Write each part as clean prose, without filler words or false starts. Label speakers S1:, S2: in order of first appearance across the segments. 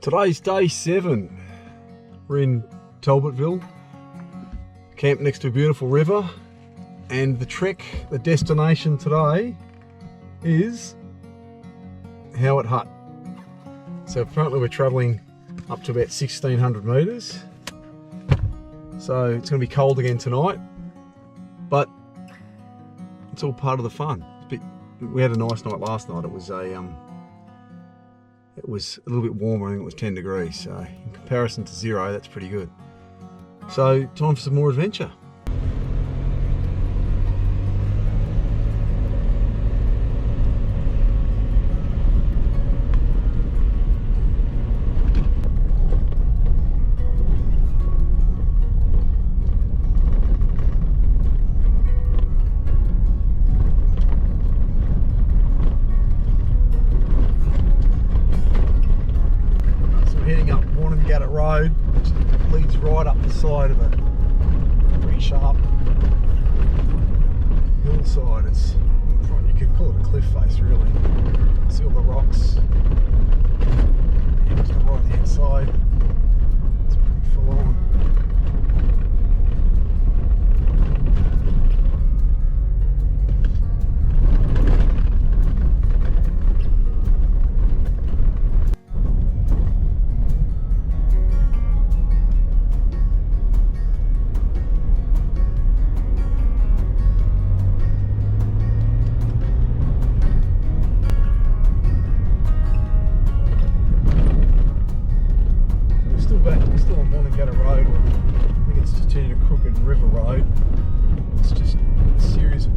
S1: Today's day 7. We're in Talbotville, camped next to a beautiful river, and the trek, the destination today is Howard Hut. So apparently we're travelling up to about 1600 metres. So it's going to be cold again tonight, but it's all part of the fun. We had a nice night last night. It was a little bit warmer. I think it was 10 degrees. So in comparison to 0, that's pretty good. So time for some more adventure. Road, which leads right up the side of a pretty sharp hillside. It's, you could call it a cliff face really. See all the rocks. Yeah, it's right on the outside. It's pretty full on.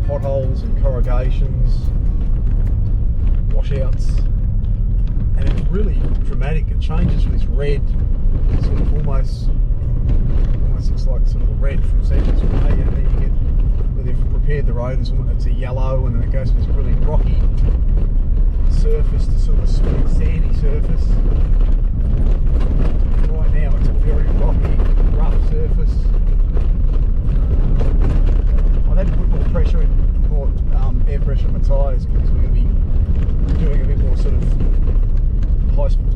S1: Potholes and corrugations, washouts, and it's really dramatic. It changes from this red, sort of almost looks like sort of the red from Centuries Way, and then you get where they've repaired the road and it's a yellow, and then it goes from this really rocky surface to sort of a smooth sandy surface. Right now it's a very rocky, rough surface. I've had to put more pressure in, more air pressure in my tyres because we're going to be doing a bit more sort of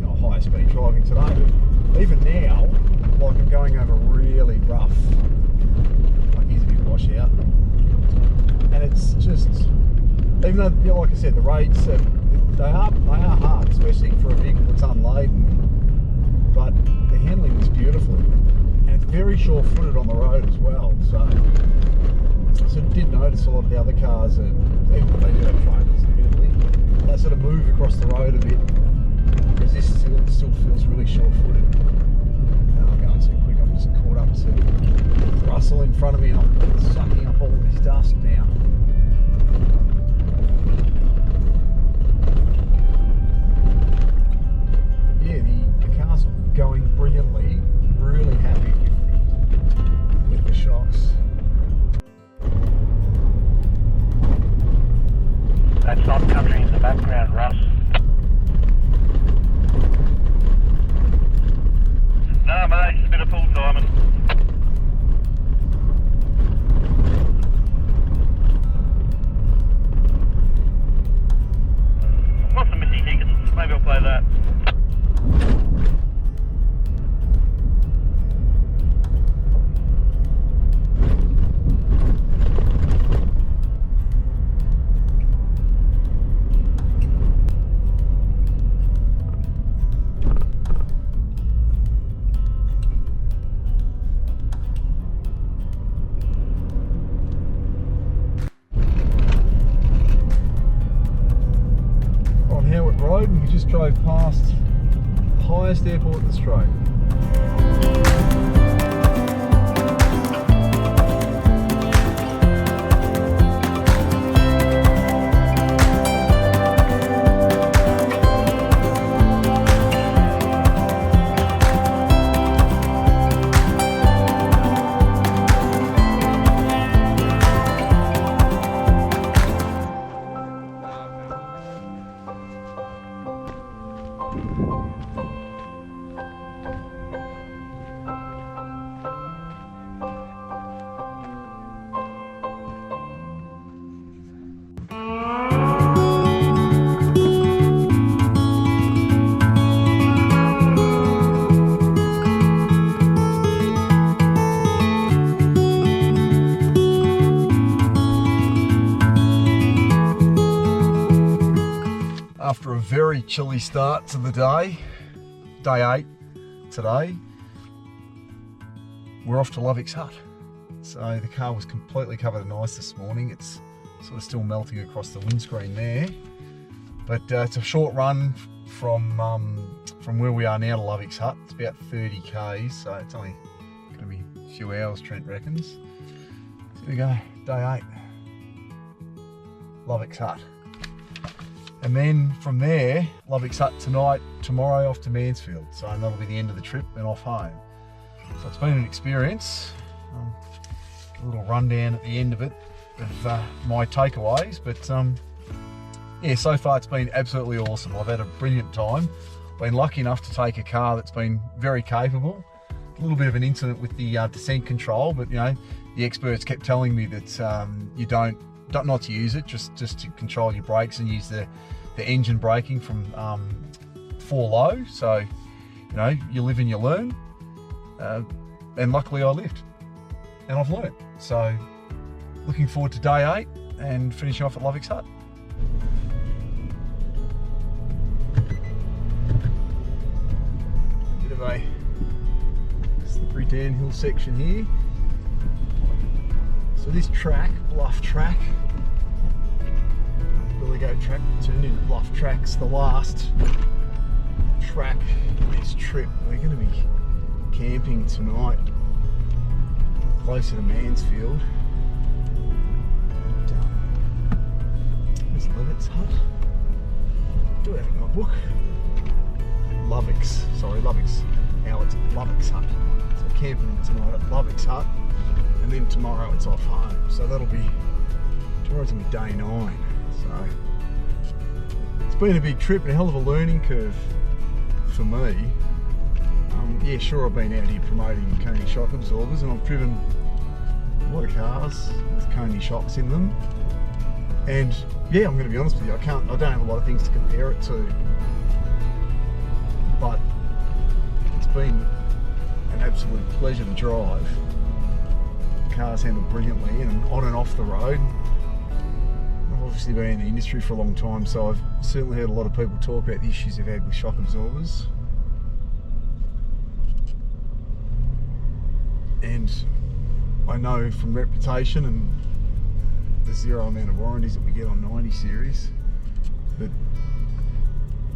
S1: not high speed driving today, but even now, like I'm going over really rough, like here's a big washout, and it's just, even though, you know, like I said, the roads, they are hard, especially for a vehicle that's unladen, but they're handling this beautifully, and it's very sure-footed on the road as well, so I did notice a lot of the other cars, even if they do have trailers, admittedly, they sort of move across the road a bit, whereas this still feels really sure-footed. And I'm going too quick, I'm just caught up to Russell in front of me, and I'm sucking up all of his dust now. Yeah, the car's going brilliantly, really happy with the shocks.
S2: That's not country in the background, Russ. No, mate, it's a bit of full timing. What's the Missy Higgins? Maybe I'll play that.
S1: Road, and we just drove past the highest airport in Australia. very chilly start to the day. Day 8 today. We're off to Lovick's hut. So the car was completely covered in ice this morning. It's sort of still melting across the windscreen there. But it's a short run from where we are now to Lovick's hut. It's about 30 k's, so it's only going to be a few hours, Trent reckons. So there we go, day 8. Lovick's hut. And then from there, Lovick's hut tonight, tomorrow off to Mansfield. So that'll be the end of the trip and off home. So it's been an experience. A little rundown at the end of it of my takeaways, but yeah, so far it's been absolutely awesome. I've had a brilliant time. Been lucky enough to take a car that's been very capable. A little bit of an incident with the descent control, but you know, the experts kept telling me that you don't not to use it, just to control your brakes and use the engine braking from 4 low. So you know, you live and you learn, and luckily I lived and I've learned. So looking forward to day 8 and finishing off at Lovick's hut. Bit of a slippery downhill section here. So this track, Bluff Track, Billy Goat Track turned into Bluff Track's the last track in this trip. We're going to be camping tonight closer to Mansfield. And there's Levitt's hut. Do have it in my book. Lovick's. Now it's Lovick's hut. So camping tonight at Lovick's hut. And then tomorrow it's off home. So that'll be, tomorrow's gonna be day 9. So it's been a big trip and a hell of a learning curve for me. Yeah, sure, I've been out here promoting KONI shock absorbers and I've driven a lot of cars with KONI shocks in them. And yeah, I'm gonna be honest with you, I don't have a lot of things to compare it to. But it's been an absolute pleasure to drive. Cars handle brilliantly and on and off the road. I've obviously been in the industry for a long time, so I've certainly heard a lot of people talk about the issues they've had with shock absorbers. And I know from reputation and the zero amount of warranties that we get on 90 series that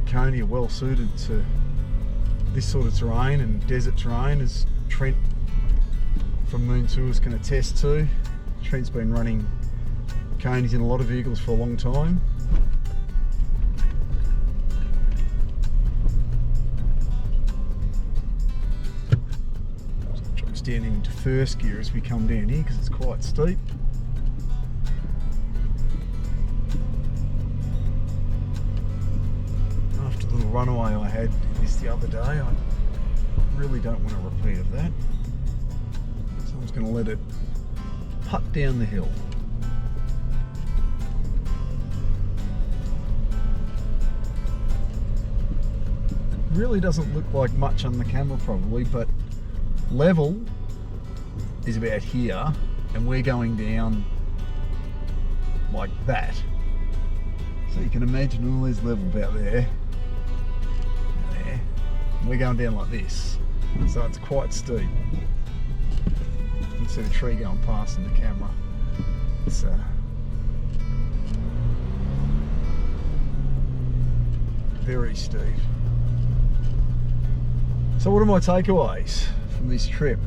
S1: KONI are well suited to this sort of terrain and desert terrain, as Trent from Moon Tours can attest to. Trent's been running KONIs in a lot of vehicles for a long time. Just try to stand into first gear as we come down here because it's quite steep. After the little runaway I had this the other day, I really don't want a repeat of that. I'm just going to let it putt down the hill. Really doesn't look like much on the camera probably, but level is about here and we're going down like that. So you can imagine all this level about there. There. We're going down like this. So it's quite steep. You can see the tree going past in the camera. It's very steep. So what are my takeaways from this trip?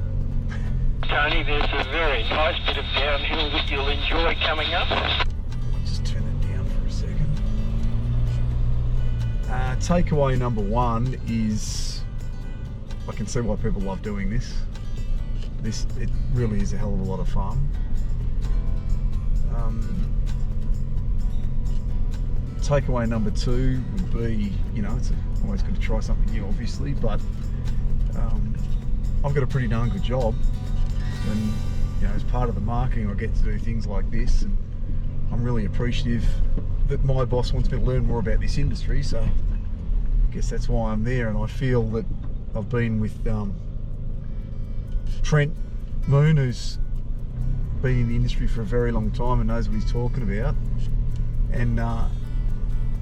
S2: Tony, there's a very nice bit of downhill that you'll enjoy coming up.
S1: Just turn it down for a second. Takeaway number 1 is, I can see why people love doing this. It really is a hell of a lot of fun. Takeaway number 2 would be, you know, it's always good to try something new obviously, but I've got a pretty darn good job, and you know, as part of the marketing I get to do things like this, and I'm really appreciative that my boss wants me to learn more about this industry, so I guess that's why I'm there. And I feel that I've been with Trent Moon, who's been in the industry for a very long time and knows what he's talking about, and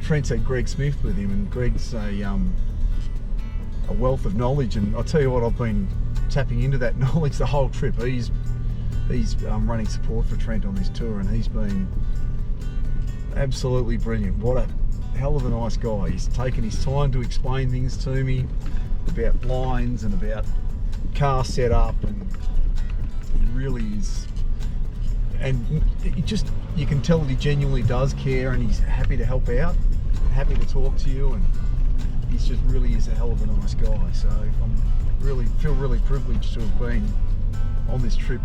S1: Trent's had Greg Smith with him, and Greg's a wealth of knowledge, and I'll tell you what, I've been tapping into that knowledge the whole trip. He's running support for Trent on this tour, and he's been absolutely brilliant. What a hell of a nice guy. He's taken his time to explain things to me about lines and about car setup, and he really is, and you can tell that he genuinely does care, and he's happy to help out, happy to talk to you, and he's just really is a hell of a nice guy. So feel really privileged to have been on this trip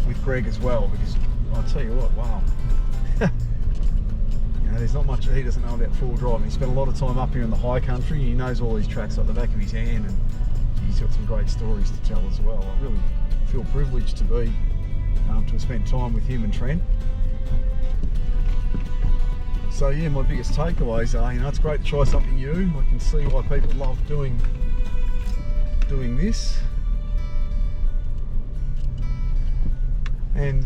S1: with Greg as well, because I'll tell you what, wow. There's not much he doesn't know about four-wheel driving. He spent a lot of time up here in the high country. He knows all these tracks like the back of his hand, and he's got some great stories to tell as well. I really feel privileged to be to have spent time with him and Trent. So yeah, my biggest takeaways are, it's great to try something new. I can see why people love doing this, and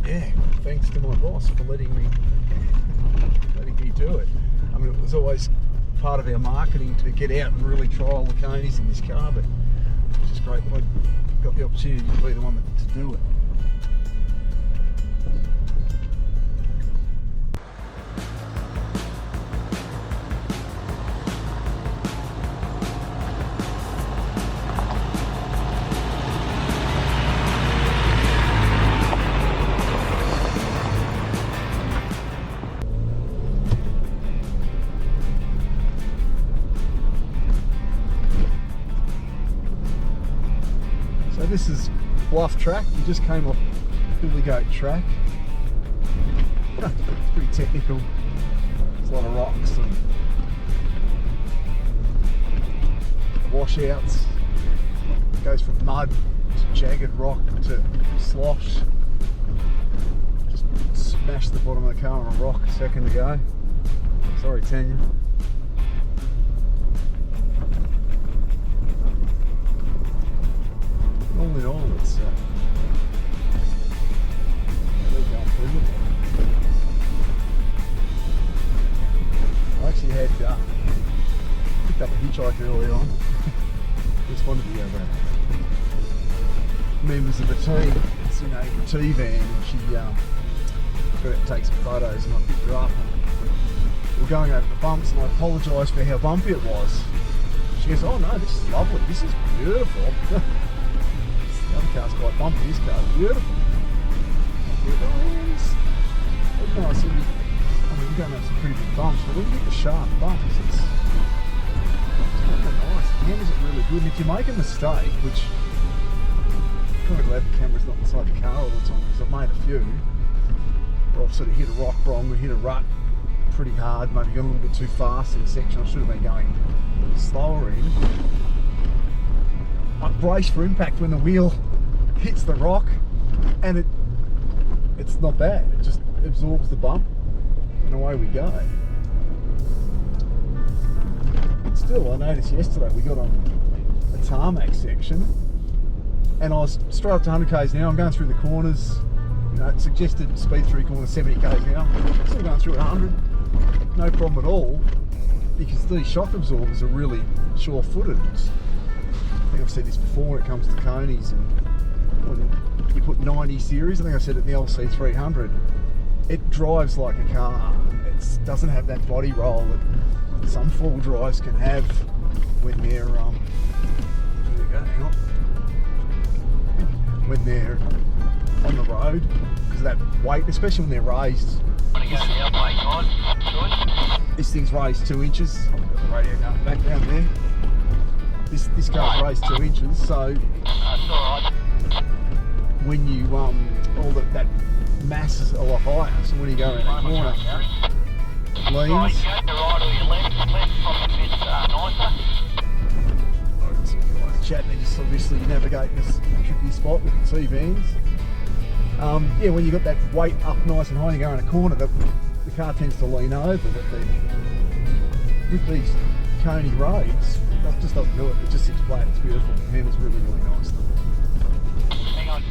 S1: yeah, thanks to my boss for letting me do it. I mean, it was always part of our marketing to get out and really trial the KONIs in this car, but it's just great that I got the opportunity to be the one to do it. This is Bluff track. We just came off Billigate track. It's pretty technical. There's a lot of rocks and washouts. It goes from mud to jagged rock to slosh. Just smashed the bottom of the car on a rock a second ago. Sorry, Tanya. All in all, it's really going through it. I actually had picked up a hitchhiker early on. Just one of the other members of the team. It's in a T van, and she got out to take some photos, and I picked her up. We're going over the bumps, and I apologised for how bumpy it was. She goes, "Oh no, this is lovely. This is beautiful." The other car's quite bumpy, this car's beautiful. I said, we're going to have some pretty big bumps, but when you get the sharp bumps, it's really nice. The cameras are really good, and if you make a mistake, which I'm kind of glad the camera's not inside the car all the time, because I've made a few, where I've sort of hit a rock wrong, or hit a rut pretty hard, maybe gone a little bit too fast in a section I should have been going a little slower in. I brace for impact when the wheel hits the rock, and it's not bad. It just absorbs the bump, and away we go. But still, I noticed yesterday we got on a tarmac section, and I was straight up to 100 k's an hour. I'm going through the corners. Suggested speed through corners 70 k's an hour. Still going through at 100, no problem at all, because these shock absorbers are really sure-footed. I think I've said this before when it comes to KONIs, and when you put 90 series, I think I said it in the LC300, it drives like a car. It doesn't have that body roll that some four-wheel drives can have when they're when they're on the road, because of that weight, especially when they're raised. This thing's raised 2 inches. I've got the radio going back down there. This car's raised 2 inches, so when you all that mass is a lot higher, so when you go in a corner, leans. Chatting, they're just obviously navigating this tricky spot with the T-vans. Yeah, when you got that weight up nice and high and you go in a corner, the car tends to lean over. But with these KONI roads, it just doesn't do it. It just sits flat. It's beautiful. The handle's really, really nice. Hang on.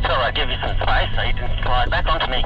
S3: Thought I'd give you some space so you didn't slide back onto me.